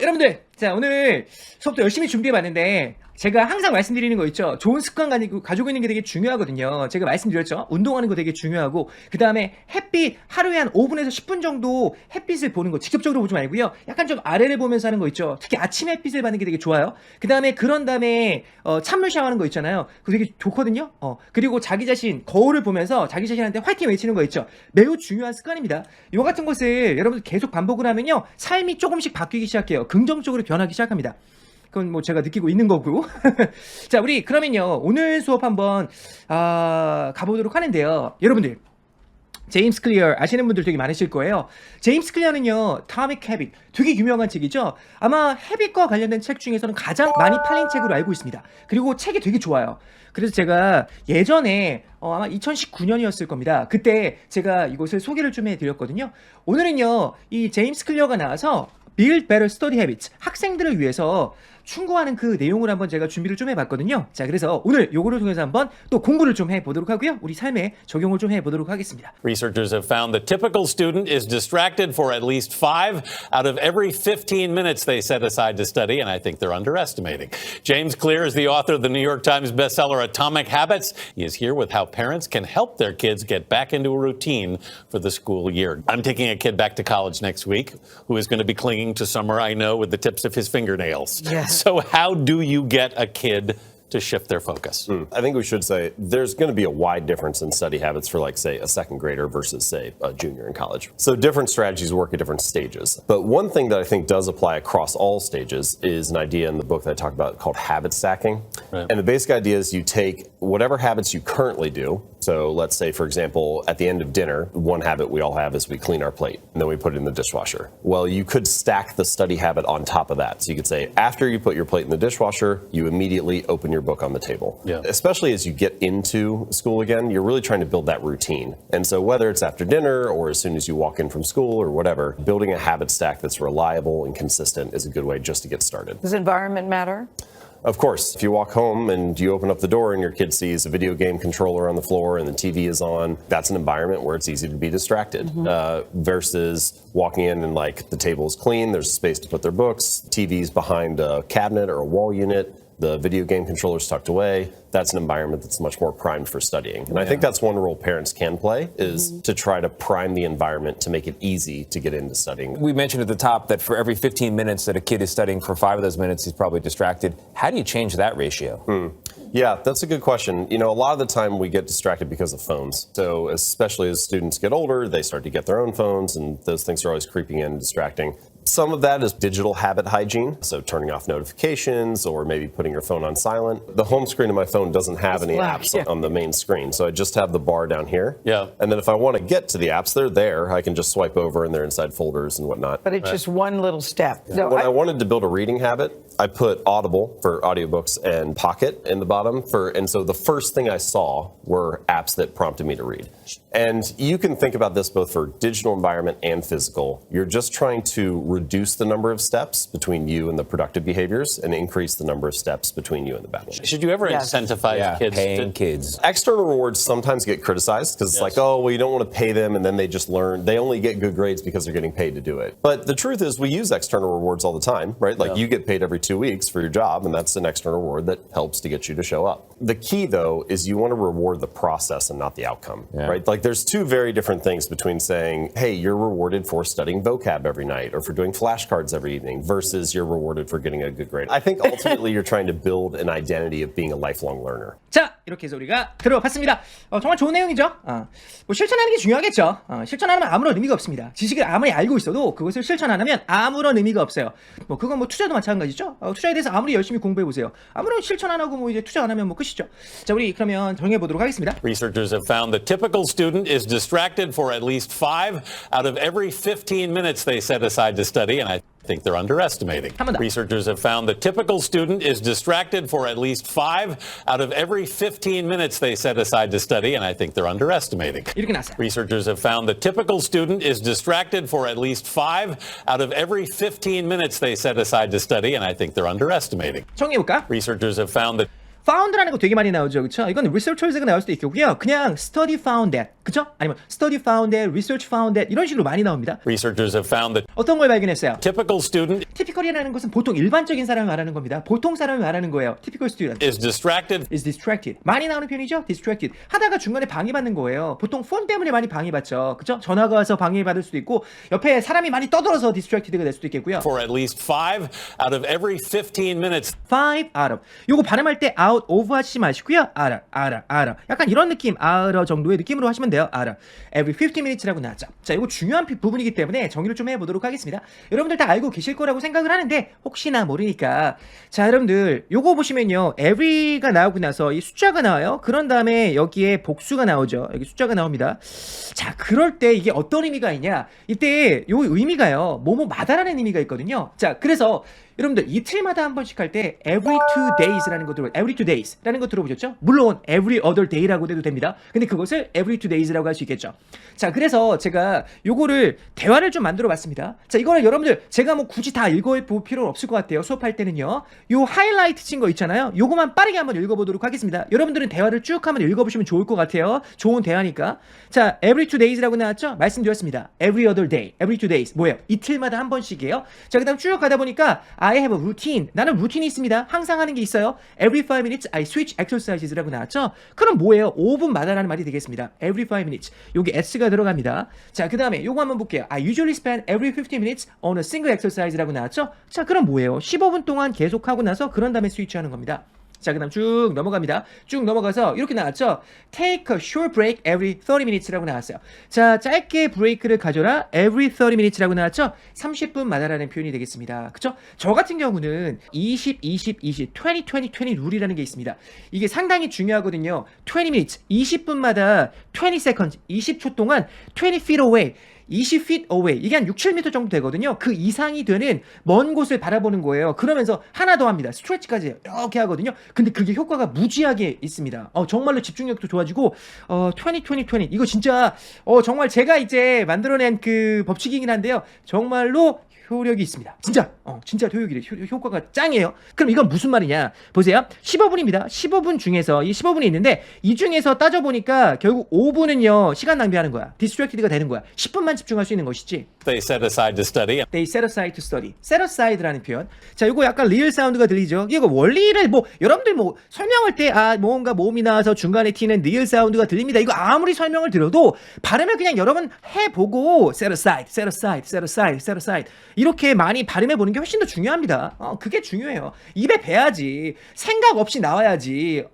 여러분들, 자, 오늘 수업도 열심히 준비해봤는데, 제가 항상 말씀드리는 거 있죠. 좋은 습관 가지고 있는 게 되게 중요하거든요. 제가 말씀드렸죠. 운동하는 거 되게 중요하고, 그 다음에 햇빛, 하루에 한 5분에서 10분 정도 햇빛을 보는 거, 직접적으로 보지 말고요. 약간 좀 아래를 보면서 하는 거 있죠. 특히 아침 햇빛을 받는 게 되게 좋아요. 그 다음에 그런 다음에, 찬물 샤워하는 거 있잖아요. 그거 되게 좋거든요. 그리고 자기 자신, 거울을 보면서 자기 자신한테 화이팅 외치는 거 있죠. 매우 중요한 습관입니다. 이 같은 것을 여러분들 계속 반복을 하면요. 삶이 조금씩 바뀌기 시작해요. 긍정적으로 변하기 시작합니다. 그건 뭐 제가 느끼고 있는 거고. 자, 우리 그러면요. 오늘 수업 한번 가보도록 하는데요. 여러분들, 제임스 클리어 아시는 분들 되게 많으실 거예요. 제임스 클리어는요, Atomic Habit 되게 유명한 책이죠. 아마 헤빗과 관련된 책 중에서는 가장 많이 팔린 책으로 알고 있습니다. 그리고 책이 되게 좋아요. 그래서 제가 예전에 아마 2019년이었을 겁니다. 그때 제가 이것을 소개를 좀 해드렸거든요. 오늘은요, 이 제임스 클리어가 나와서 Build Better Study Habits, 학생들을 위해서 충고하는 그 내용을 한번 제가 준비를 좀 해봤거든요. 자, 그래서 오늘 요거를 통해서 한번 또 공부를 좀 해보도록 하고요. 우리 삶에 적용을 좀 해보도록 하겠습니다. Researchers have found the typical student is distracted for at least 5 out of every 15 minutes they set aside to study, and I think they're underestimating. James Clear is the author of the New York Times bestseller Atomic Habits. He is here with how parents can help their kids get back into a routine for the school year. I'm taking a kid back to college next week who is going to be clinging to summer, I know, with the tips of his fingernails. Yes. So how do you get a kid to shift their focus? I think we should say there's going to be a wide difference in study habits for, like, say, a second grader versus, say, a junior in college. So different strategies work at different stages. But one thing that I think does apply across all stages is an idea in the book that I talked about called habit stacking. Right. And the basic idea is you take whatever habits you currently do. So let's say, for example, at the end of dinner, one habit we all have is we clean our plate and then we put it in the dishwasher. Well, you could stack the study habit on top of that. So you could say, after you put your plate in the dishwasher, you immediately open your book on the table. Yeah. Especially as you get into school again, you're really trying to build that routine. And so whether it's after dinner or as soon as you walk in from school or whatever, building a habit stack that's reliable and consistent is a good way just to get started. Does environment matter? Of course, if you walk home and you open up the door and your kid sees a video game controller on the floor and the TV is on, that's an environment where it's easy to be distracted. Versus walking in and, like, the table is clean, there's space to put their books, TV's behind a cabinet or a wall unit, the video game controller's tucked away. That's an environment that's much more primed for studying. And I think that's one role parents can play is to try to prime the environment to make it easy to get into studying. We mentioned at the top that for every 15 minutes that a kid is studying, for 5 of those minutes he's probably distracted. How do you change that ratio? Yeah, that's a good question. You know, a lot of the time we get distracted because of phones. So especially as students get older, they start to get their own phones and those things are always creeping in and distracting. Some of that is digital habit hygiene, so turning off notifications or maybe putting your phone on silent. The home screen of my phone doesn't have any apps on the main screen, so I just have the bar down here. Yeah. And then if I want to get to the apps, they're there. I can just swipe over and they're inside folders and whatnot. But it's just one little step. Yeah. So when I wanted to build a reading habit, I put Audible for audiobooks and Pocket in the bottom and so the first thing I saw were apps that prompted me to read. And you can think about this both for digital environment and physical. You're just trying to reduce the number of steps between you and the productive behaviors and increase the number of steps between you and the bad ones. Should you ever incentivize kids? Paying kids. External rewards sometimes get criticized because it's like, oh, well, you don't want to pay them and then they just learn. They only get good grades because they're getting paid to do it. But the truth is we use external rewards all the time, right? Like you get paid every 2 weeks for your job and that's an external reward that helps to get you to show up. The key, though, is you want to reward the process and not the outcome, right? Like there's two very different things between saying, hey, you're rewarded for studying vocab every night or for doing flashcards every evening versus you're rewarded for getting a good grade. I think ultimately you're trying to build an identity of being a lifelong learner. 자, 이렇게 해서 우리가 들어봤습니다. 정말 좋은 내용이죠. 뭐 실천하는 게 중요하겠죠. 실천 안 하면 아무런 의미가 없습니다. 지식을 아무리 알고 있어도 그것을 실천 안 하면 아무런 의미가 없어요. 뭐 그건 뭐 투자도 마찬가지죠. 투자에 대해서 아무리 열심히 공부해 보세요. 아무런 실천 안 하고 뭐 이제 투자 안 하면 뭐 끝이죠. 자, 우리 그러면 정해 보도록 하겠습니다. Researchers have found the typical student is distracted for at least 5 out of every 15 minutes they set aside to study, and I think they're underestimating. Researchers have found the typical student is distracted for at least 5 out of every 15 minutes they set aside to study, and I think they're underestimating. 이렇게 나왔어요. Researchers have found the typical student is distracted for at least 5 out of every 15 minutes they set aside to study, and I think they're underestimating. 정리해볼까? Researchers have found that found라는 거 되게 많이 나오죠, 그렇죠? 이건 researchers가 나올 수도 있겠고요. 그냥 study found that, 그렇죠? 아니면 study found that, research found that 이런 식으로 많이 나옵니다. Researchers have found that 어떤 걸 발견했어요? typical student typical이라는 것은 보통 일반적인 사람을 말하는 겁니다. 보통 사람을 말하는 거예요. typical student is distracted is distracted. 많이 나오는 편이죠? distracted. 하다가 중간에 방해받는 거예요. 보통 폰 때문에 많이 방해받죠. 그렇죠? 전화가 와서 방해받을 수도 있고 옆에 사람이 많이 떠들어서 distracted가 될 수도 있겠고요. for at least 5 out of every 15 minutes. 5 out of. 요거 발음할 때 out of 하시지 마시고요. out. 약간 이런 느낌, out 정도의 느낌으로 하시면 돼요. out. every 15 minutes라고 나왔죠. 자, 이거 중요한 부분이기 때문에 정리를 좀 해보도록 하겠습니다. 여러분들 다 알고 계실 거라고 생각을 하는데 혹시나 모르니까. 자, 여러분들 요거 보시면요. every가 나오고 나서 이 숫자가 나와요. 그런 다음에 여기에 복수가 나오죠. 여기 숫자가 나옵니다. 자, 그럴 때 이게 어떤 의미가 있냐? 이때 요 의미가요. 뭐뭐마다라는 의미가 있거든요. 자, 그래서 여러분들 이틀마다 한 번씩 할 때 every 2 days라는 거 들어 every 2 days라는 거 들어보셨죠? 물론 every other day라고 해도 됩니다. 근데 그것을 every 2 days라고 할 수 있겠죠. 자, 그래서 제가 요거를 대화를 좀 만들어 봤습니다. 자, 이거는 여러분들 제가 뭐 굳이 다 읽어볼 필요는 없을 것 같아요. 수업할 때는요. 요 하이라이트 친 거 있잖아요. 요거만 빠르게 한번 읽어보도록 하겠습니다. 여러분들은 대화를 쭉 한번 읽어보시면 좋을 것 같아요. 좋은 대화니까. 자, every 2 days라고 나왔죠? 말씀드렸습니다. every other day, every 2 days 뭐예요? 이틀마다 한 번씩이에요. 자, 그다음 쭉 가다 보니까 I have a routine. 나는 루틴이 있습니다. 항상 하는 게 있어요. Every 5 minutes I switch exercises라고 나왔죠? 그럼 뭐예요? 5분마다라는 말이 되겠습니다. Every 5 minutes. 여기 S가 들어갑니다. 자, 그 다음에 요거 한번 볼게요. I usually spend every 15 minutes on a single exercise라고 나왔죠? 자, 그럼 뭐예요? 15분 동안 계속 하고 나서 그런 다음에 스위치하는 겁니다. 자, 그 다음 쭉 넘어갑니다. 쭉 넘어가서 이렇게 나왔죠? Take a short break every 30 minutes라고 나왔어요. 자, 짧게 브레이크를 가져라 every 30 minutes라고 나왔죠? 30분마다라는 표현이 되겠습니다. 그쵸? 저 같은 경우는 20 룰이라는 게 있습니다. 이게 상당히 중요하거든요. 20 minutes, 20분마다 20 seconds, 20초 동안 20 feet away 20feet away 이게 한 6, 7m 정도 되거든요. 그 이상이 되는 먼 곳을 바라보는 거예요. 그러면서 하나 더 합니다. 스트레치까지 이렇게 하거든요. 근데 그게 효과가 무지하게 있습니다. 정말로 집중력도 좋아지고 20 이거 진짜 정말 제가 이제 만들어낸 그 법칙이긴 한데요. 정말로 효력이 있습니다. 진짜 효과가 짱이에요. 그럼 이건 무슨 말이냐? 보세요. 15분입니다. 15분 중에서 이 15분이 있는데 이 중에서 따져보니까 결국 5분은요. 시간 낭비하는 거야. 디스트랙티드가 되는 거야. 10분만 집중할 수 있는 것이지. They set aside to study. They set aside to study. set aside라는 표현. 자, 이거 약간 리얼 사운드가 들리죠? 이거 원리를 여러분들 설명할 때 뭔가 모음이 나와서 중간에 튀는 리얼 사운드가 들립니다. 이거 아무리 설명을 들어도 발음을 그냥 여러분 해보고 set aside 이렇게 많이 발음해보는 게 훨씬 더 중요합니다. 그게 중요해요. 입에 배야지. 생각 없이 나와야지.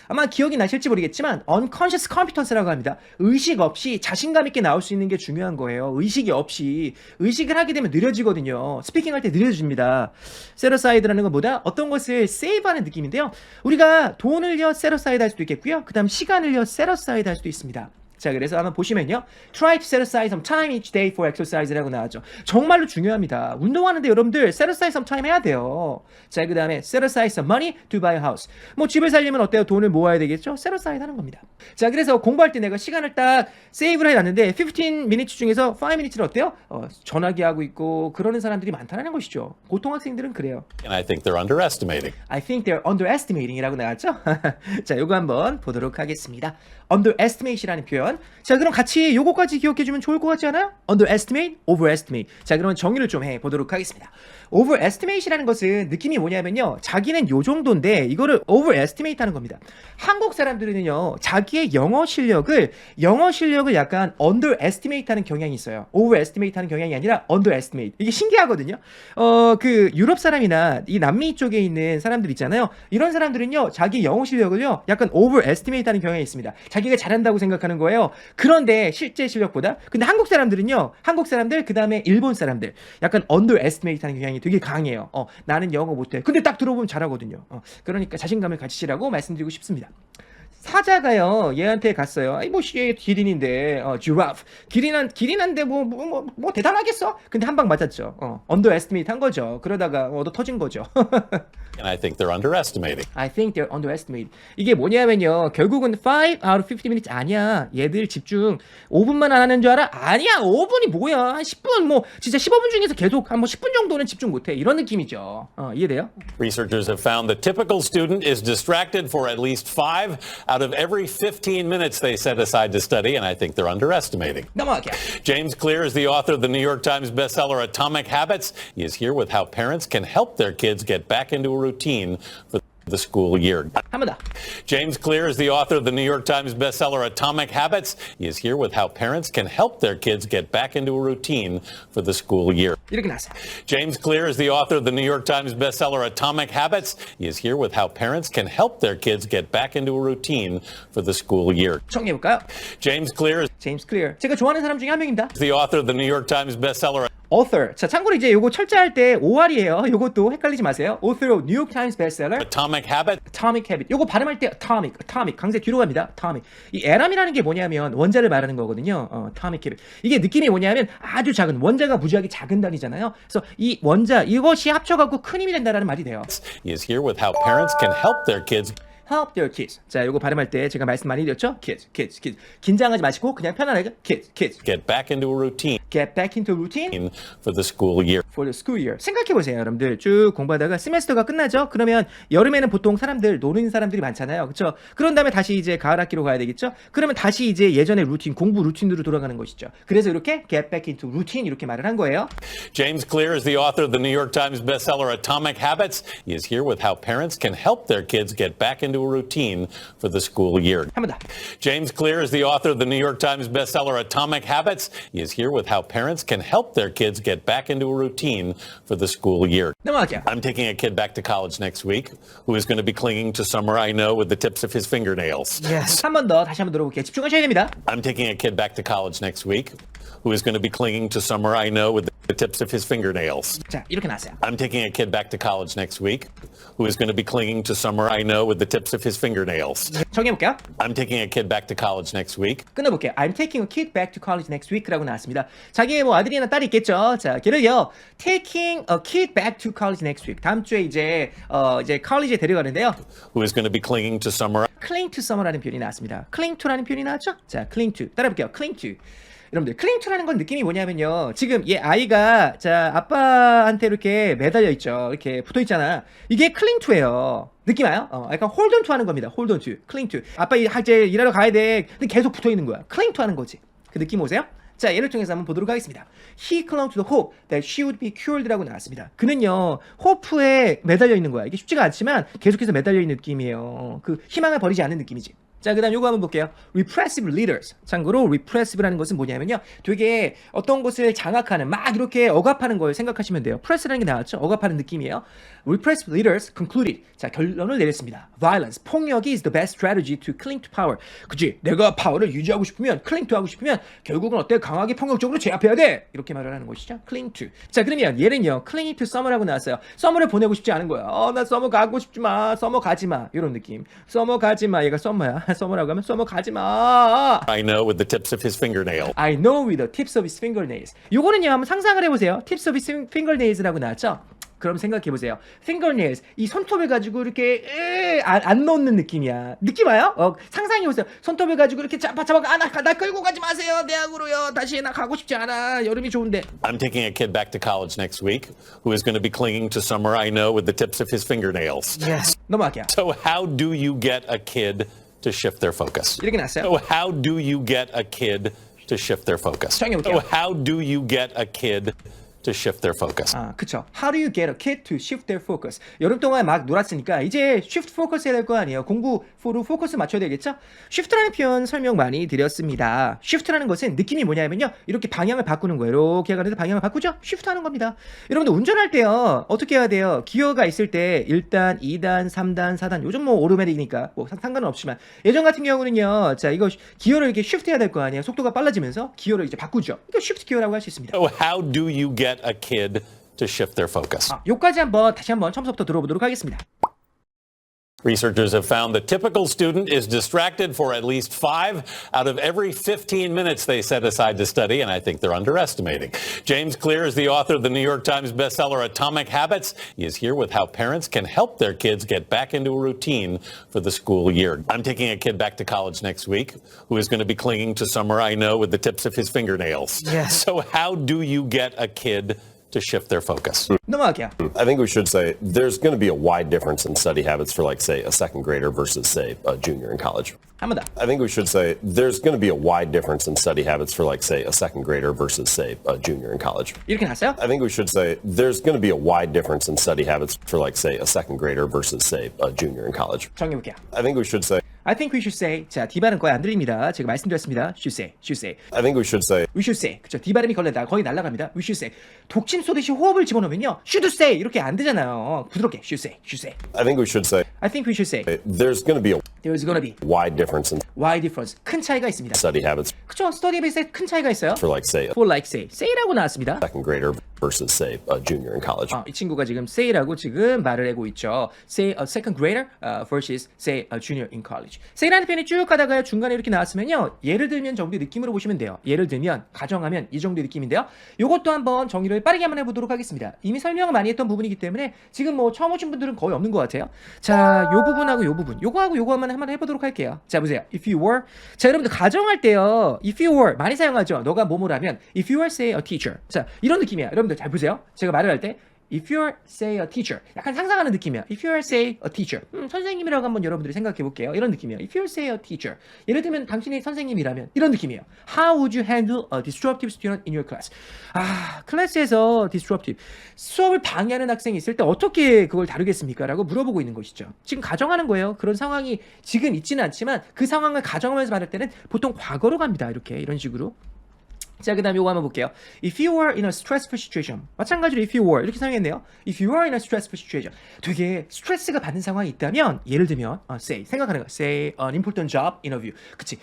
아마 기억이 나실지 모르겠지만 unconscious competence라고 합니다. 의식 없이 자신감 있게 나올 수 있는 게 중요한 거예요. 의식이 없이. 의식을 하게 되면 느려지거든요. 스피킹 할 때 느려집니다. set aside라는 건 뭐다? 어떤 것을 save하는 느낌인데요. 우리가 돈을요 set aside 할 수도 있겠고요. 그 다음 시간을요 set aside 할 수도 있습니다. 자, 그래서 한번 보시면요. Try to set aside some time each day for exercise라고 나왔죠. 정말로 중요합니다. 운동하는데 여러분들 set aside some time 해야 돼요. 자, 그 다음에 set aside some money to buy a house. 집을 살려면 어때요? 돈을 모아야 되겠죠? set aside 하는 겁니다. 자, 그래서 공부할 때 내가 시간을 딱 세이브를 해놨는데 15 minutes 중에서 5 minutes를 어때요? 전화기 하고 있고 그러는 사람들이 많다는 것이죠. 보통 학생들은 그래요. And I think they're underestimating. I think they're underestimating이라고 나왔죠? 자, 요거 한번 보도록 하겠습니다. underestimate이라는 표현. 자, 그럼 같이 요거까지 기억해주면 좋을 것 같지 않아요? underestimate, overestimate. 자, 그러면 정의를 좀 해보도록 하겠습니다. overestimate이라는 것은 느낌이 뭐냐면요. 자기는 요 정도인데 이거를 overestimate 하는 겁니다. 한국 사람들은요. 자기의 영어 실력을 약간 underestimate 하는 경향이 있어요. overestimate 하는 경향이 아니라 underestimate. 이게 신기하거든요. 그 유럽 사람이나 이 남미 쪽에 있는 사람들 있잖아요. 이런 사람들은요. 자기 영어 실력을요. 약간 overestimate 하는 경향이 있습니다. 자기가 잘한다고 생각하는 거예요. 그런데 실제 실력보다. 근데 한국 사람들 그다음에 일본 사람들 약간 underestimate 하는 경향이 되게 강해요. 나는 영어 못해. 근데 딱 들어보면 잘하거든요. 그러니까 자신감을 가지시라고 말씀드리고 싶습니다. 사자가요 얘한테 갔어요. 얘 기린인데 giraffe 기린한데 뭐 대단하겠어? 근데 한 방 맞았죠. underestimate 한 거죠. 그러다가 얻어 터진 거죠. And I think they're underestimating. I think they're underestimated. 이게 뭐냐면요. 결국은 5 out of 50 minutes 아니야. 얘들 집중 5분만 안 하는 줄 알아? 아니야. 5분이 뭐야. 한 10분 뭐 진짜 15분 중에서 계속 한 뭐 10분 정도는 집중 못 해. 이런 느낌이죠. 이해돼요? Researchers have found the typical student is distracted for at least 5 out of every 15 minutes they set aside to study, and I think they're underestimating. 넘어갈게요. James Clear is the author of the New York Times bestseller Atomic Habits. He is here with how parents can help their kids get back into a routine for the school year. 한 번 더. James Clear is the author of the New York Times bestseller Atomic Habits. He is here with how parents can help their kids get back into a routine for the school year. 이렇게 나왔어요. James Clear is the author of the New York Times bestseller Atomic Habits. He is here with how parents can help their kids get back into a routine for the school year. 정리해볼까요? James Clear is 제임스 클리어. 제가 좋아하는 사람 중에 한 명입니다. the author of the New York Times bestseller author. 자, 참고로 이제 요거 철자할 때 OR이에요. 요것도 헷갈리지 마세요. author of New York Times bestseller Atomic Habits. Atomic Habit. 요거 발음할 때 atomic 강세 뒤로 갑니다. atomic. 이 에람이라는 게 뭐냐면 원자를 말하는 거거든요. atomic habit. 이게 느낌이 뭐냐면 아주 작은 원자가 무지하게 작은 단위잖아요. 그래서 이 원자 이것이 합쳐갖고 큰 힘이 된다라는 말이 돼요. He is here with how parents can help their kids Help their kids. 자, 요거 발음할 때 제가 말씀 많이 드렸죠? kids. 긴장하지 마시고 그냥 편안하게 kids. get back into a routine Get back into routine for the school year. for the school year. 생각해보세요, 여러분들. 쭉 공부하다가 세메스터가 끝나죠? 그러면 여름에는 보통 사람들, 노는 사람들이 많잖아요. 그쵸? 그런 다음에 다시 이제 가을 학기로 가야 되겠죠? 그러면 다시 이제 예전의 루틴, 공부 루틴으로 돌아가는 것이죠. 그래서 이렇게 get back into routine 이렇게 말을 한 거예요. James Clear is the author of the New York Times bestseller Atomic Habits. He is here with how parents can help their kids get back into a routine for the school year. 한 번 더. James Clear is the author of the New York Times bestseller Atomic Habits. He is here with how parents can help their kids get back into a routine for the school year. 넘어갈게요. I'm taking a kid back to college next week who is going to be clinging to summer I know with the tips of his fingernails. Yes. 한 번 더 다시 한번 들어볼게요. 집중하셔야 됩니다. I'm taking a kid back to college next week who is going to be clinging to summer I know with the tips of his fingernails. 자, 이렇게 나왔어요. I'm taking a kid back to college next week who is going to be clinging to summer I know with the tips of his fingernails. 정해볼게요. I'm taking a kid back to college next week 끊어볼게요. I'm taking a kid back to college next week라고 나왔습니다. 자기의 뭐 아들이나 딸이 있겠죠. 자, 걔를요. Taking a kid back to college next week. 다음 주에 이제 컬리지에 데려가는데요. who is going to be clinging to summer cling to summer라는 표현이 나왔습니다. cling to라는 표현이 나왔죠? 자, cling to. 따라해볼게요. cling to. 여러분들, cling to라는 건 느낌이 뭐냐면요. 지금 얘 아이가 자 아빠한테 이렇게 매달려 있죠. 이렇게 붙어 있잖아. 이게 cling to예요. 느낌 와요? 약간 hold on to 하는 겁니다. hold on to, cling to. 아빠 이제 일하러 가야 돼. 근데 계속 붙어 있는 거야. cling to 하는 거지. 그 느낌 오세요? 자, 얘를 통해서 한번 보도록 하겠습니다. He clung to the hope that she would be cured라고 나왔습니다. 그는요, 호프에 매달려 있는 거야. 이게 쉽지가 않지만 계속해서 매달려 있는 느낌이에요. 그 희망을 버리지 않는 느낌이지. 자, 그 다음 요거 한번 볼게요. Repressive leaders. 참고로 repressive라는 것은 뭐냐면요. 되게 어떤 것을 장악하는, 막 이렇게 억압하는 걸 생각하시면 돼요. press라는 게 나왔죠? 억압하는 느낌이에요. Repressive leaders concluded. 자, 결론을 내렸습니다. Violence. 폭력이 is the best strategy to cling to power. 그치? 내가 파워를 유지하고 싶으면, cling to 하고 싶으면 결국은 어때? 강하게 폭력적으로 제압해야 돼. 이렇게 말을 하는 것이죠. cling to. 자, 그러면 얘는요. clinging to summer라고 나왔어요. summer를 보내고 싶지 않은 거야. 나 summer 가고 싶지 마. summer 가지 마. 이런 느낌. summer 가지 마. 얘가 summer야. summer라고 하면 summer 가지 마. I know with the tips of his fingernails. I know with the tips of his fingernails. 요거는요. 한번 상상을 해보세요. tips of his fingernails라고 나왔죠? 그럼 생각해보세요. fingernails, 이 손톱을 가지고 이렇게 안 넣는 느낌이야. 느낌 와요? 상상해보세요. 손톱을 가지고 이렇게 잡아 나 끌고 가지 마세요. 대학으로요. 다시 나 가고 싶지 않아. 여름이 좋은데. I'm taking a kid back to college next week who is going to be clinging to summer I know with the tips of his fingernails. Yes. 넘어갈게요. So how do you get a kid to shift their focus? 이렇게 나왔어요. So how do you get a kid to shift their focus? 정해볼게요. So how do you get a kid to shift their focus? 그쵸. How do you get a kid to shift their focus? 여름 동안 막 놀았으니까 이제 shift focus 해야 될 거 아니에요. 공부로 포커스 맞춰야 되겠죠? shift라는 표현 설명 많이 드렸습니다. shift라는 것은 느낌이 뭐냐면요. 이렇게 방향을 바꾸는 거예요. 이렇게 가는데 방향을 바꾸죠? shift 하는 겁니다. 여러분들 운전할 때요. 어떻게 해야 돼요? 기어가 있을 때 1단, 2단, 3단, 4단. 요즘 뭐 오토매틱이니까 뭐 상관은 없지만 예전 같은 경우는요. 자, 이거 기어를 이렇게 shift 해야 될 거 아니에요. 속도가 빨라지면서 기어를 이제 바꾸죠. 이거 shift 기어라고 할 수 있습니다. So how do you get a kid to shift their focus? 요까지 다시 한번 처음부터 들어보도록 하겠습니다. Researchers have found the typical student is distracted for at least 5 out of every 15 minutes they set aside to study, and I think they're underestimating. James Clear is the author of the New York Times bestseller Atomic Habits. He is here with how parents can help their kids get back into a routine for the school year. I'm taking a kid back to college next week who is going to be clinging to summer, I know, with the tips of his fingernails. Yes. So how do you get a kid to shift their focus? 넘어갈게요. I think we should say there's going to be a wide difference in study habits for, like, say, a second grader versus, say, a junior in college. 한 번 더. I think we should say there's going to be a wide difference in study habits for, like, say, a second grader versus, say, a junior in college. 이렇게 나왔어요? I think we should say there's going to be a wide difference in study habits for, like, say, a second grader versus, say, a junior in college. 정리해볼게요. I think we should say I think we should say. 자, D 발음 거의 안 들립니다. 제가 말씀드렸습니다. should say, should say. I think we should say We should say. 그쵸? D 발음이 거의 날아갑니다. We should say. 독침 쏘듯이 호흡을 집어넣으면요. should say 이렇게 안 되잖아요. 부드럽게 should say, should say. I think we should say I think we should say. there's going to be a There's gonna be wide difference in wide difference. 큰 차이가 있습니다. study habits 그쵸? 스터디 베이스에 큰 차이가 있어요. for, like, say, a For like say. say라고 나왔습니다. second grader versus, say, a junior in college. 이 친구가 지금 say라고 지금 말을 하고 있죠. Say a second grader versus say a junior in college. say라는 표현이 쭉 가다가 중간에 이렇게 나왔으면요. 예를 들면 정도의 느낌으로 보시면 돼요. 예를 들면 가정하면 이 정도의 느낌인데요. 이것도 한번 정리를 빠르게 한번 해보도록 하겠습니다. 이미 설명을 많이 했던 부분이기 때문에 지금 뭐 처음 오신 분들은 거의 없는 것 같아요. 자, 요 부분하고 요 부분, 요거하고 요거 한번 해보도록 할게요. 자, 보세요. If you were, 자, 여러분들 가정할 때요. If you were 많이 사용하죠. 너가 뭐뭐라면 If you were say a teacher. 자, 이런 느낌이야. 여러분들 잘 보세요. 제가 말을 할 때 If you're say a teacher, 약간 상상하는 느낌이야. If you're say a teacher, 선생님이라고 한번 여러분들이 생각해 볼게요. 이런 느낌이에요. If you're say a teacher, 예를 들면 당신이 선생님이라면 이런 느낌이에요. How would you handle a disruptive student in your class? 클래스에서 disruptive, 수업을 방해하는 학생이 있을 때 어떻게 그걸 다루겠습니까? 라고 물어보고 있는 것이죠. 지금 가정하는 거예요. 그런 상황이 지금 있지는 않지만 그 상황을 가정하면서 말할 때는 보통 과거로 갑니다. 이런 식으로. 자, 그 다음에 이거 한번 볼게요. If you were in a stressful situation. 마찬가지로 if you were 이렇게 사용했네요. If you were in a stressful situation. 되게 스트레스가 받는 상황이 있다면 예를 들면 say 생각하는 거. Say an important job interview. 그치?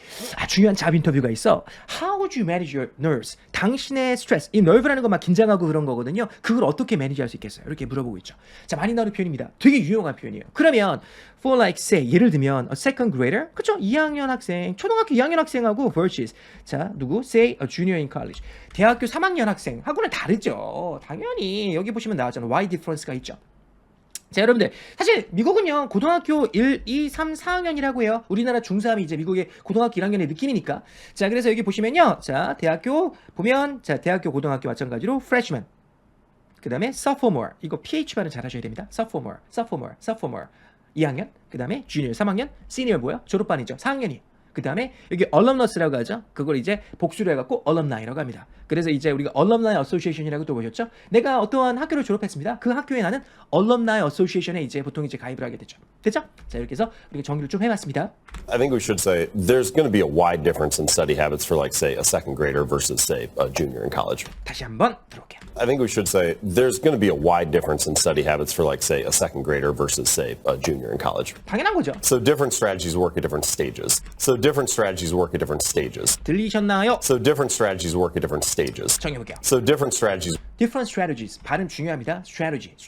중요한 잡 인터뷰가 있어. How would you manage your nerves? 당신의 스트레스. 이 nerve라는 건 막 긴장하고 그런 거거든요. 그걸 어떻게 매니지할 수 있겠어요? 이렇게 물어보고 있죠. 자, 많이 나오는 표현입니다. 되게 유용한 표현이에요. 그러면 for like say 예를 들면 a second grader. 그쵸? 2학년 학생. 초등학교 2학년 학생하고 versus 자, 누구? Say a junior in college. 대학교 3학년 학생하고는 다르죠. 당연히 여기 보시면 나왔잖아요. why difference가 있죠. 자, 여러분들 사실 미국은요 고등학교 1, 2, 3, 4학년이라고 해요. 우리나라 중3이 이제 미국의 고등학교 1학년의 느낌이니까. 자, 그래서 여기 보시면요. 자, 대학교 보면 자, 대학교 고등학교 마찬가지로 freshman. 그 다음에 sophomore. 이거 PH 발음 잘 하셔야 됩니다. sophomore. 2학년. 그 다음에 junior 3학년. senior 뭐예요? 졸업반이죠. 4학년이. 그 다음에 여기 alumnus라고 하죠. 그걸 이제 복수를 해갖고 alumni라고 합니다. 그래서 이제 우리가 alumni association이라고 또 보셨죠. 내가 어떠한 학교를 졸업했습니다. 그 학교에 나는 alumni association에 이제 보통 이제 가입을 하게 되죠. 됐죠? 자, 이렇게 해서 우리가 정리를 좀 해봤습니다. I think we should say there's going to be a wide difference in study habits for, like, say, a second grader versus, say, a junior in college. 다시 한번 들어올게요. I think we should say there's going to be a wide difference in study habits for, like, say, a second grader versus, say, a junior in college. 당연한 거죠. So different strategies work at different stages. 들리셨나요? So different strategies work at different stages. 정해볼게요. So different strategies. Different strategies. 발음 중요합니다. strategies.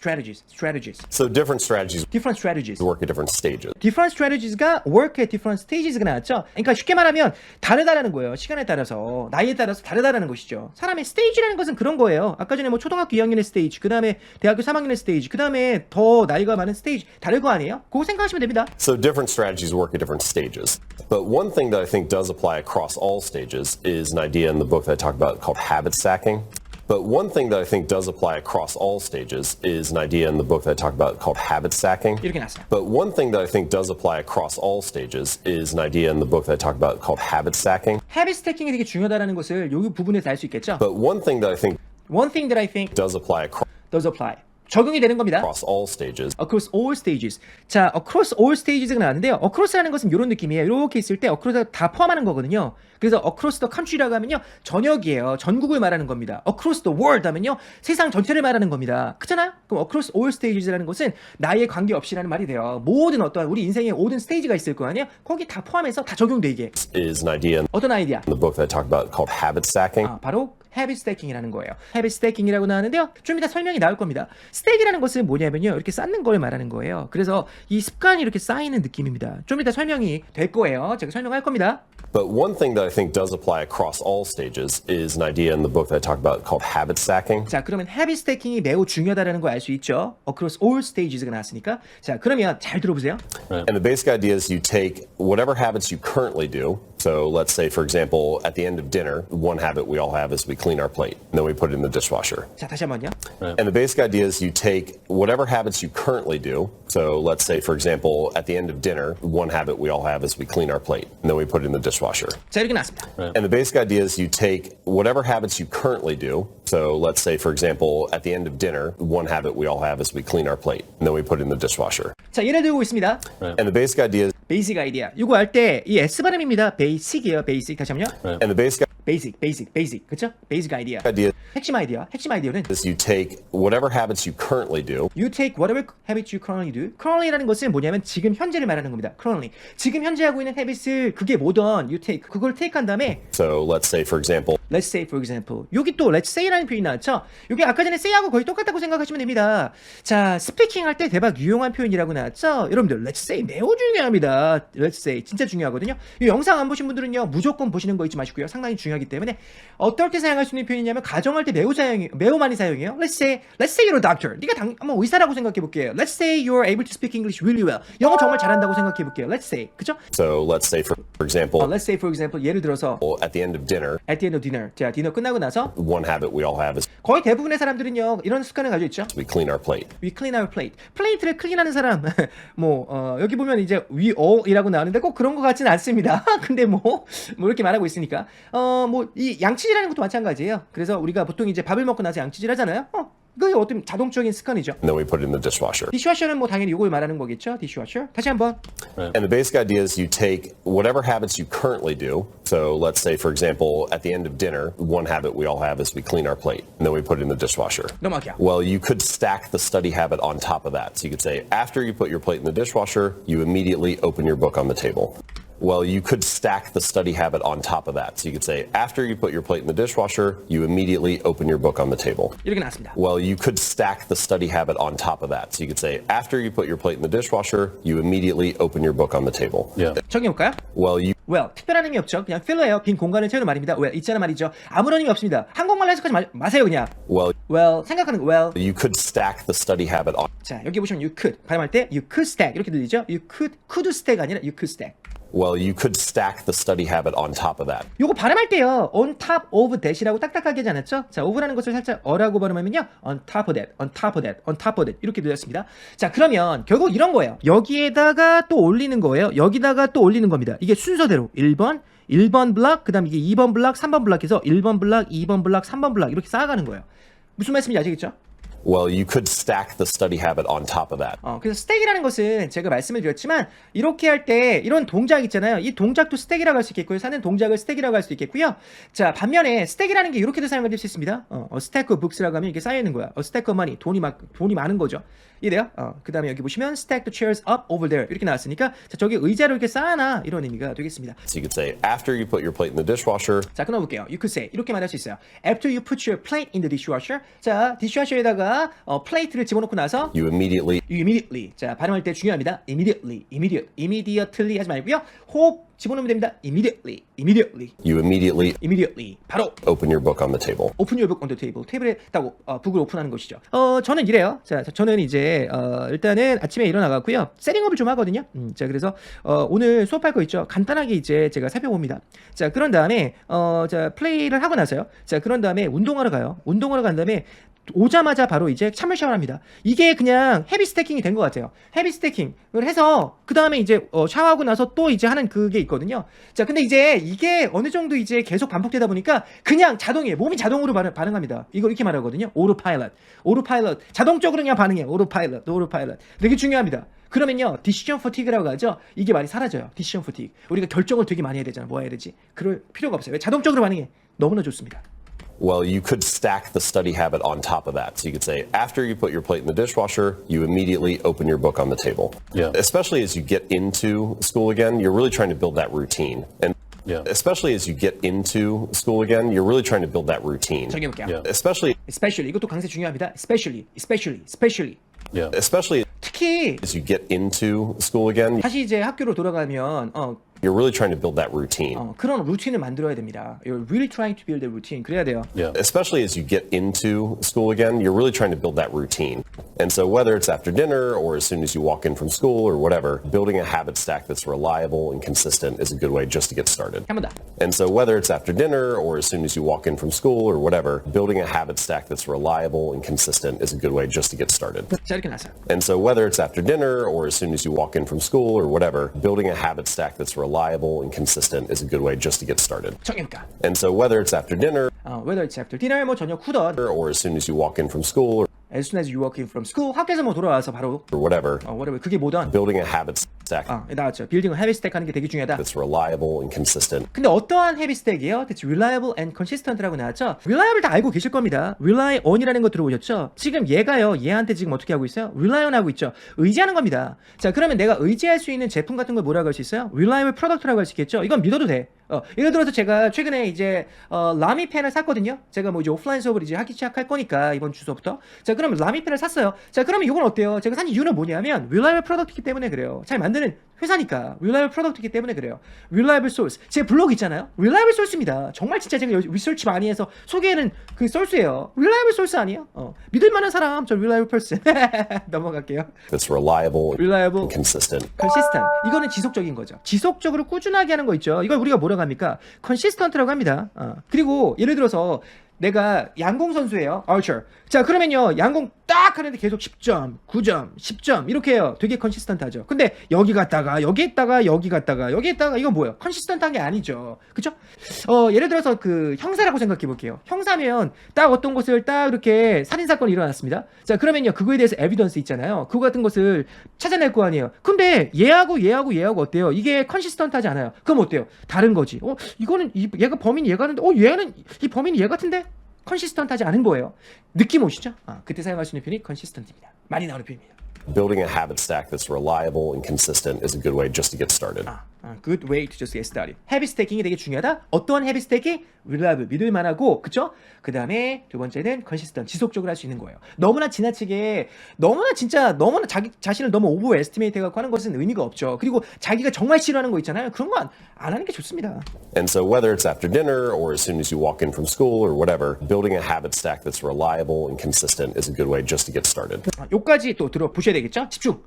So different strategies Different strategies. work at different stages. Different strategies가 work at different stages가 나왔죠. 그러니까 쉽게 말하면 다르다라는 거예요. 시간에 따라서, 나이에 따라서 다르다라는 것이죠. 사람의 스테이지라는 것은 그런 거예요. 아까 전에 뭐 초등학교 2학년의 스테이지, 그 다음에 대학교 3학년의 스테이지, 그 다음에 더 나이가 많은 스테이지 다를 거 아니에요? 그거 생각하시면 됩니다. So different strategies work at different stages. But one thing that I think does apply across all stages is an idea in the book that I talk about called habit stacking. But one thing that I think does apply across all stages is an idea in the book that I talk about called habit stacking. 이렇게 나왔어요. But one thing that I think does apply across all stages is an idea in the book that I talk about called habit stacking. Habit stacking이 되게 중요하다는 것을 이 부분에서 알 수 있겠죠. But one thing that I think One thing that I think does apply does apply. 적용이 되는 겁니다. across all stages Across all stages. 자, across all stages가 나왔는데요. across라는 것은 이런 느낌이에요. 이렇게 있을 때 across가 다 포함하는 거거든요. 그래서 across the country라고 하면요. 전역이에요. 전국을 말하는 겁니다. across the world 하면요. 세상 전체를 말하는 겁니다. 그렇잖아요? 그럼 across all stages라는 것은 나이에 관계없이라는 말이 돼요. 모든 어떠한 우리 인생에 모든 스테이지가 있을 거 아니에요? 거기 다 포함해서 다 적용돼 이게. is an idea in 어떤 아이디어? the book that I talk about called habit stacking. 바로 habit stacking이라는 거예요. habit stacking이라고 나오는데요. 좀 이따 설명이 나올 겁니다. stack이라는 것은 뭐냐면요. 이렇게 쌓는 걸 말하는 거예요. 그래서 이 습관이 이렇게 쌓이는 느낌입니다. 좀 이따 설명이 될 거예요. 제가 설명할 겁니다. But one thing that I think does apply across all stages is an idea in the book that I talked about called habit stacking. 자, 그러면 habit stacking이 매우 중요하다는 걸 알 수 있죠. across all stages가 나왔으니까. 자, 그러면 잘 들어보세요. And the basic idea is you take whatever habits you currently do. So let's say, for example, at the end of dinner, one habit we all have is we clean our plate, and then we put it in the dishwasher. 자, 다시 한번요. And the basic idea is you take whatever habits you currently do. So let's say, for example, at the end of dinner, one habit we all have is we clean our plate, and then we put it in the dishwasher. 자, 이렇게 나왔습니다. And the basic idea is you take whatever habits you currently do. So let's say, for example, at the end of dinner, one habit we all have is we clean our plate, and then we put it in the dishwasher. 자, 예를 들고 있습니다. And the basic idea is 베이직 아이디어. 이거 할 때 이 S 발음입니다. 베이직이에요. 베이직. 다시 한번요. and the basic 베이직. 그렇죠? 베이직 아이디어. idea 핵심 아이디어는 is you take whatever habits you currently do. You take whatever habits you currently do. currently라는 것은 뭐냐면 지금 현재를 말하는 겁니다. currently. 지금 현재 하고 있는 habits을 그게 뭐든 you take 그걸 take한 다음에 So let's say, for example, let's say for example. 여기 또 let's say라는 표현이 나왔죠. 여기 아까 전에 say하고 거의 똑같다고 생각하시면 됩니다. 자, 스피킹 할 때 대박 유용한 표현이라고 나왔죠. 여러분들 let's say 매우 중요합니다. let's say 진짜 중요하거든요. 이 영상 안 보신 분들은요 무조건 보시는 거 잊지 마시고요. 상당히 중요하기 때문에 어떨 때 사용할 수 있는 표현이냐면 가정할 때 매우 많이 사용해요. Let's say you're a doctor. 네가 한번 의사라고 생각해 볼게요. Let's say you're able to speak English really well. 영어 정말 잘한다고 생각해 볼게요. Let's say, 그죠? so let's say, for example, Let's say for example 예를 들어서 at the end of dinner, at the end of dinner. 자, 디너 끝나고 나서 one habit we all have is 거의 대부분의 사람들은요 이런 습관을 가지고 있죠. we clean our plate. We clean our plate. 플레이트를 클린하는 사람 여기 보면 이제 we all이라고 나오는데 꼭 그런 것 같지는 않습니다. 근데 뭐 이렇게 말하고 있으니까 이 양치질하는 것도 마찬가지예요. 그래서 우리가 보통 이제 밥을 먹고 나서 양치질 하잖아요. 그게 어떤 자동적인 습관이죠. And then we put it in the dishwasher. 디시워셔는 뭐 당연히 이걸 말하는 거겠죠. 디시워셔. 다시 한번. And the basic idea is you take whatever habits you currently do. So let's say, for example, at the end of dinner, one habit we all have is we clean our plate, and then we put it in the dishwasher. 넘어갈게요. Well, you could stack the study habit on top of that. So you could say, after you put your plate in the dishwasher, you immediately open your book on the table. Well, you could stack the study habit on top of that. So you could say, after you put your plate in the dishwasher, you immediately open your book on the table. 이렇게 나왔습니다. Well, you could stack the study habit on top of that. So you could say, after you put your plate in the dishwasher, you immediately open your book on the table. Yeah. 정해볼까요? Well, 특별한 의미 없죠. 그냥 필러예요. 빈 공간을 채우는 말입니다. Well, 있잖아 말이죠. 아무런 의미 없습니다. 한국말로 해석하지 마세요 그냥. Well, 생각하는 거 well. you could stack the study habit on. 자, 여기 보시면 you could 발음할 때 you could stack 이렇게 들리죠? You could stack 아니라 you could stack. Well, you could stack the study habit on top of that. 요거 발음할 때요. on top of that이라고 딱딱하게 하지 않았죠? 자, of라는 것을 살짝 어라고 발음하면요. on top of that 이렇게 들렸습니다. 자, 그러면 결국 이런 거예요. 여기에다가 또 올리는 거예요. 여기다가 또 올리는 겁니다. 이게 순서대로 1번 블락, 그 다음 이게 2번 블락, 3번 블락해서 1번 블락, 2번 블락, 3번 블락 이렇게 쌓아가는 거예요. 무슨 말씀인지 아시겠죠? Well, you could stack the study habit on top of that. 그래서 스택이라는 것은 제가 말씀을 드렸지만 이렇게 할 때 이런 동작 있잖아요. 이 동작도 스택이라고 할 수 있겠고요. 사는 동작을 스택이라고 할 수 있겠고요. 자, 반면에 스택이라는 게 이렇게도 사용될 수 있습니다. stack of books라고 하면 이렇게 쌓여 있는 거야. stack of money, 돈이 많은 거죠. 이해돼요? 그 다음에 여기 보시면 stack the chairs up over there 이렇게 나왔으니까 자, 저기 의자를 이렇게 쌓아놔 이런 의미가 되겠습니다. So you could say, after you put your plate in the dishwasher. 자, 끊어볼게요. You could say 이렇게 말할 수 있어요. After you put your plate in the dishwasher. 자, dishwasher에다가 플레이트를 집어넣고 나서 You immediately. 자, 발음할 때 중요합니다. immediately 하지 말고요. 호흡 집어넣으면 됩니다. immediately. You immediately 바로 open your book on the table. 오픈 your book on the table. 테이블에 딱 북을 오픈하는 것이죠. 저는 이래요. 자, 저는 이제 일단은 아침에 일어나갖고요. 세팅업을 좀 하거든요. 자, 그래서 오늘 수업할 거 있죠. 간단하게 이제 제가 살펴봅니다. 자, 그런 다음에 자, 플레이를 하고 나서요. 자, 그런 다음에 운동하러 가요. 운동하러 간 다음에 오자마자 바로 이제 찬물 샤워를 합니다. 이게 그냥 헤비 스태킹이 된 것 같아요. 헤비 스태킹을 해서 그 다음에 이제 샤워하고 나서 또 이제 하는 그게 있거든요. 자, 근데 이제 이게 어느 정도 이제 계속 반복되다 보니까 그냥 자동이에요. 몸이 자동으로 반응합니다. 이걸 이렇게 말하거든요. 오토파일럿. 자동적으로 그냥 반응해요. 오토파일럿. 되게 중요합니다. 그러면요, decision fatigue라고 하죠. 이게 많이 사라져요. decision fatigue. 우리가 결정을 되게 많이 해야 되잖아. 뭐 해야 되지? 그럴 필요가 없어요. 왜? 자동적으로 반응해. 너무나 좋습니다. Well, you could stack the study habit on top of that. So you could say, after you put your plate in the dishwasher, you immediately open your book on the table. Yeah. Especially as you get into school again, you're really trying to build that routine. And Yeah. Especially as you get into school again, you're really trying to build that routine. 정해볼게요. Yeah. especially 이것도 강세 중요합니다. especially Yeah. Especially 특히 as you get into school again, 다시 이제 학교로 돌아가면 you're really trying to build that routine. 그런 루틴을 만들어야 됩니다. You're really trying to build a routine. 그래야 돼요. Yeah. Especially as you get into school again, you're really trying to build that routine. And so whether it's after dinner or as soon as you walk in from school or whatever, building a habit stack that's reliable and consistent is a good way just to get started. 한 번 더. And so whether it's after dinner or as soon as you walk in from school or whatever, building a habit stack that's reliable and consistent is a good way just to get started. 자 이렇게 나왔어요. And so whether it's after dinner or as soon as you walk in from school or whatever, building a habit stack that's reliable and consistent is a good way just to get started. 정해볼까? And so whether it's after dinner whether it's after dinner, 뭐 저녁 후든, or as soon as you walk in from school as soon as you walk in from school, 학교에서 뭐 돌아와서 바로 or whatever, whatever 그게 뭐든 building a habit stack 나왔죠. 빌딩 헤비 스택 하는 게 되게 중요하다. that's reliable and consistent. 근데 어떠한 헤비 스택이에요? That's reliable and consistent라고 나왔죠. reliable 다 알고 계실 겁니다. rely on이라는 거 들어보셨죠? 지금 얘한테 지금 어떻게 하고 있어요? rely on 하고 있죠. 의지하는 겁니다. 자, 그러면 내가 의지할 수 있는 제품 같은 걸 뭐라고 할 수 있어요? reliable product라고 할 수 있겠죠? 이건 믿어도 돼. 예를 들어서 제가 최근에 이제 라미펜을 샀거든요. 제가 뭐 이제 오프라인 수업을 이제 하기 시작할 거니까 이번 주서부터. 자, 그러면 라미펜을 샀어요. 자, 그러면 이건 어때요? 제가 산 이유는 뭐냐면 reliable product이기 때문에 그래요. 잘 만드는 회사니까 reliable product이기 때문에 그래요. reliable source. 제 블로그 있잖아요. reliable source입니다. 정말 진짜 제가 리서치 많이 해서 소개하는 그 source예요. reliable source 아니에요? 믿을 만한 사람, 저 reliable person. 넘어갈게요. That's reliable reliable and consistent. consistent. 이거는 지속적인 거죠. 지속적으로 꾸준하게 하는 거 있죠. 이걸 우리가 뭐라고 합니까? consistent라고 합니다. 그리고 예를 들어서 내가 양궁 선수예요. archer. 자, 그러면요. 양궁 딱 하는데 계속 10점, 9점, 10점 이렇게 해요. 되게 컨시스턴트 하죠. 근데 여기 갔다가 여기 했다가 여기 갔다가 여기 했다가 이건 뭐예요? 컨시스턴트한 게 아니죠. 그쵸? 예를 들어서 그 형사라고 생각해 볼게요. 형사면 딱 어떤 곳을 딱 이렇게 살인사건이 일어났습니다. 자, 그러면요. 그거에 대해서 에비던스 있잖아요. 그거 같은 것을 찾아낼 거 아니에요. 근데 얘하고 어때요? 이게 컨시스턴트하지 않아요. 그럼 어때요? 다른 거지. 이거는 얘가 범인이 얘가 하는데 얘는 이 범인이 얘 같은데? 컨시스턴트하지 않은 거예요. 느낌 오시죠? 그때 사용할 수 있는 표현이 컨시스턴트입니다. 많이 나오는 표현입니다. Building a habit stack that's reliable and consistent is a good way just to get started. Good way to just get started. 헤비 스태킹이 되게 중요하다. 어떠한 헤비 스태킹? reliable, 믿을 만하고, 그쵸? 그 다음에 두 번째는 consistent, 지속적으로 할 수 있는 거예요. 너무나 지나치게, 너무나 자기 자신을 너무 overestimate 해갖고 하는 것은 의미가 없죠. 그리고 자기가 정말 싫어하는 거 있잖아요. 그런 거 안 하는 게 좋습니다. And so whether it's after dinner or as soon as you walk in from school or whatever, building a habit stack that's reliable and consistent is a good way just to get started. 요까지 또 들어보셔야 되겠죠? 집중!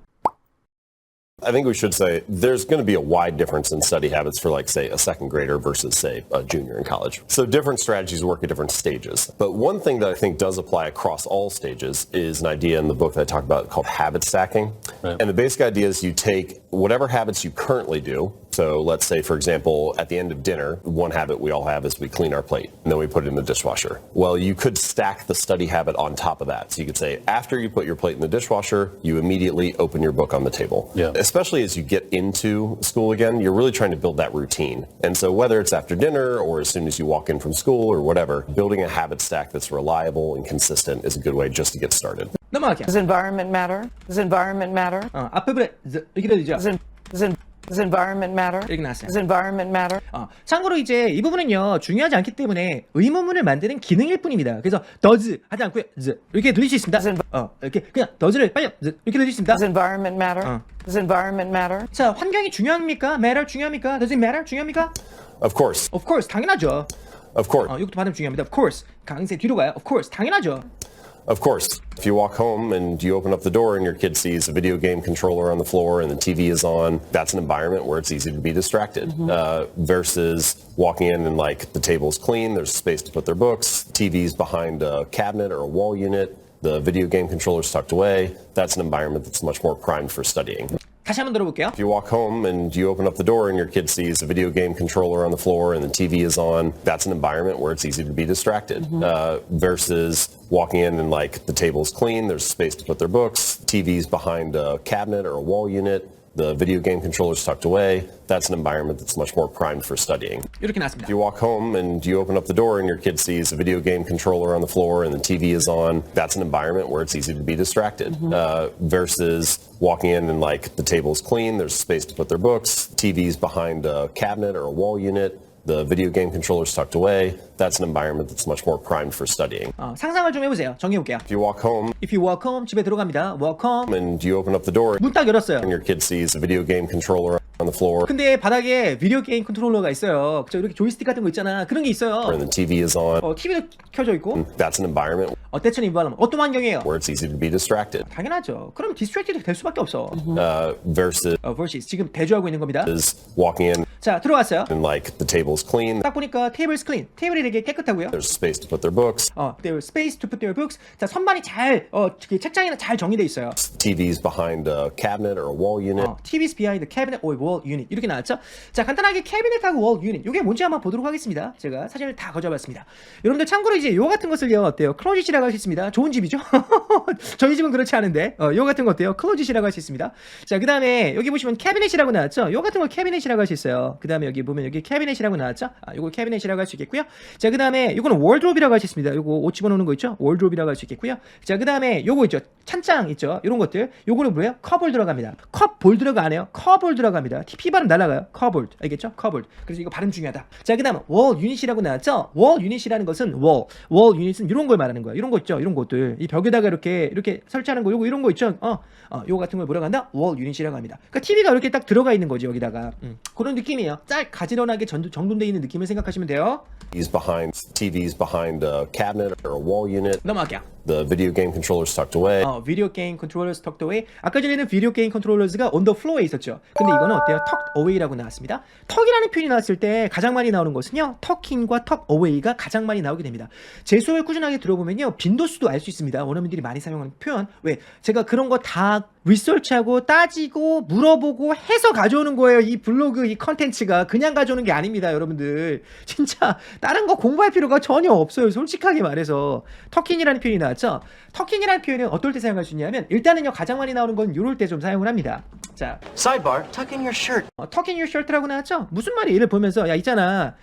I think we should say there's going to be a wide difference in study habits for, like, say, a second grader versus, say, a junior in college. So different strategies work at different stages. But one thing that I think does apply across all stages is an idea in the book that I talked about called habit stacking. Right. And the basic idea is you take whatever habits you currently do. So let's say, for example, at the end of dinner, one habit we all have is we clean our plate and then we put it in the dishwasher. Well, you could stack the study habit on top of that. So you could say, after you put your plate in the dishwasher, you immediately open your book on the table. Yeah. Especially as you get into school again, you're really trying to build that routine. And so whether it's after dinner or as soon as you walk in from school or whatever, building a habit stack that's reliable and consistent is a good way just to get started. 넘어갈게요. Does environment matter? Does environment matter? 앞부분에 이렇게 되죠? Does environment matter? 이렇게 나왔어요. Does environment matter? 참고로 이제 이 부분은요 중요하지 않기 때문에 의문문을 만드는 기능일 뿐입니다. 그래서 does 하지 않고요 이렇게 들릴 수 있습니다. 이렇게 그냥 does를 빨리 이렇게 들릴 수 있습니다. Does environment matter? Does environment matter? 자, 환경이 중요합니까? matter 중요합니까? does it matter 중요합니까? Of course. of course 당연하죠. Of course. 이것도 발음 중요합니다. of course 강세 뒤로 가요. of course 당연하죠. Of course. If you walk home and you open up the door and your kid sees a video game controller on the floor and the TV is on, that's an environment where it's easy to be distracted. Versus walking in and, like, the table's clean, there's space to put their books, TV's behind a cabinet or a wall unit, the video game controller's tucked away. That's an environment that's much more primed for studying. 다시 한번 들어볼게요. If you walk home and you open up the door and your kid sees a video game controller on the floor and the TV is on, that's an environment where it's easy to be distracted. Versus walking in and, like, the table's clean, there's space to put their books, TV's behind a cabinet or a wall unit, The video game controllers tucked away. That's an environment that's much more primed for studying. 이렇게 나왔습니다. If you walk home and you open up the door and your kid sees a video game controller on the floor and the TV is on, that's an environment where it's easy to be distracted. Versus walking in and like the table's clean, there's space to put their books, TV's behind a cabinet or a wall unit, the video game controllers tucked away. That's an environment that's much more primed for studying. 상상을 좀 해보세요. 정해볼게요. If you walk home If you walk home, 집에 들어갑니다. Walk home. and you open up the door 문 딱 열었어요. and your kid sees a video game controller on the floor 근데 바닥에 비디오 게임 컨트롤러가 있어요. 그쵸? 이렇게 조이스틱 같은 거 있잖아. 그런 게 있어요. and the TV is on, TV도 켜져 있고. that's an environment 어때천 인바람 어떤 환경이에요? where it's easy to be distracted. 당연하죠. 그럼 디스트랙티드 될 수밖에 없어. Versus versus 지금 대조하고 있는 겁니다. walking in 자, 들어갔어요. and like the table's clean, 딱 보니까 테이블 스크린, 테이블이 되게 깨끗하고요. there's space to put their books, There was space to put their books. 자, 선반이 잘, 책장이나 잘 정리돼 있어요. TV's behind a cabinet or a wall unit. TV's behind the cabinet or wall unit 이렇게 나왔죠. 자, 간단하게 캐비넷하고 wall unit 이게 뭔지 한번 보도록 하겠습니다. 제가 사진을 다 가져봤습니다. 여러분들 참고로 이제 요 같은 것을요 어때요? 클로짓이라고 할 수 있습니다. 좋은 집이죠. 저희 집은 그렇지 않은데 요 같은 거 어때요? 클로짓이라고 할 수 있습니다. 자, 그 다음에 여기 보시면 캐비넷이라고 나왔죠. 요 같은 거 캐비넷이라고 할 수 있어요. 그 다음에 여기 보면 여기 캐비넷이라고 나왔죠. 요거 캐비넷이라고 할 수 있겠고요. 자, 그 다음에 요거는 월드롭이라고 할 수 있습니다. 요거 옷 집어넣는 거 있죠. 월드롭이라고 할 수 있겠고요. 자, 그 다음에 요거 있죠. 찬장 있죠. 요런 것들. 요거는 뭐예요? 컵홀 들어갑니다. 컵볼드가 안 해요. 컵홀 들어갑니다. P 발음 날아가요. 컵홀드. 알겠죠? 컵홀드. 그래서 이거 발음 중요하다. 자, 그 다음 월 유닛이라고 나왔죠. 월 유닛이라는 것은 월 유닛은 이런 걸 말하는 거야. 이런 거 있죠. 이런 것들. 이 벽에다가 이렇게 설치하는 거 요거 이런 거 있죠. 요거 같은 걸 뭐라고 한다? 월 유닛이라고 합니다. 그러니까 TV가 이렇게 딱 들어가 있는 거지 여기다가. 그런 느낌이에요. 가지런하게 정돈되어 있는 느낌을 생각하시면 돼요. TV's behind a cabinet or a wall unit. 넘어갈게요. The video game controllers tucked away. 비디오 게임 컨트롤러스 tucked away. 아까 전에는 비디오 게임 컨트롤러스가 on the floor에 있었죠. 근데 이거는 어때요? tucked away라고 나왔습니다. 턱이라는 표현이 나왔을 때 가장 많이 나오는 것은요. tucking과 tuck away가 가장 많이 나오게 됩니다. 제 수업을 꾸준하게 들어보면요. 빈도수도 알 수 있습니다. 원어민들이 많이 사용하는 표현. 왜? 제가 그런 거 다 리서치하고 따지고 물어보고 해서 가져오는 거예요. 이 블로그 이 컨텐츠가 그냥 가져오는 게 아닙니다. 여러분들. 진짜 다른 거 공부할 필요가 전혀 없어요. 솔직하게 말해서. 터킹이라는 표현이 나왔죠. 터킹이라는 표현은 어떨 때 사용할 수 있냐면 일단은요. 가장 많이 나오는 건 이럴 때 좀 사용을 합니다. 자, Sidebar, tuck in your shirt. tuck in your shirt라고 나왔죠? 무슨 말이에요? 얘를 보면서 야 있잖아.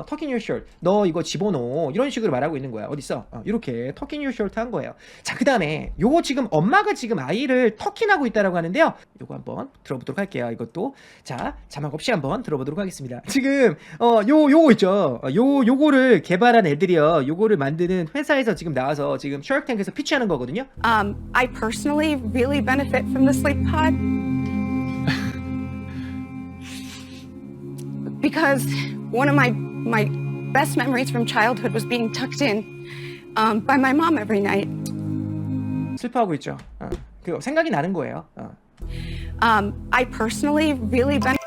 tuck in your shirt. 너 이거 집어넣어. 이런 식으로 말하고 있는 거야. 어딨어? 이렇게 tuck in your shirt 한 거예요. 자, 그 다음에 요거 지금 엄마가 지금 아이를 터킹하고 있다라고 하는데요. 요거 한번 들어보도록 할게요. 이것도. 자, 자막 없이 한번 들어보도록 하겠습니다. 지금 요거 있죠. 요거를 개발한 애들이요. 요거를 만드는 회사에서 지금 나와서 지금 샤크탱크에서 피치하는 거거든요. I personally really benefit from the sleep pod because one of my best memories from childhood was being tucked in by my mom every night. 슬퍼하고 있죠. 그 생각이 나는 거예요. I personally really benefit.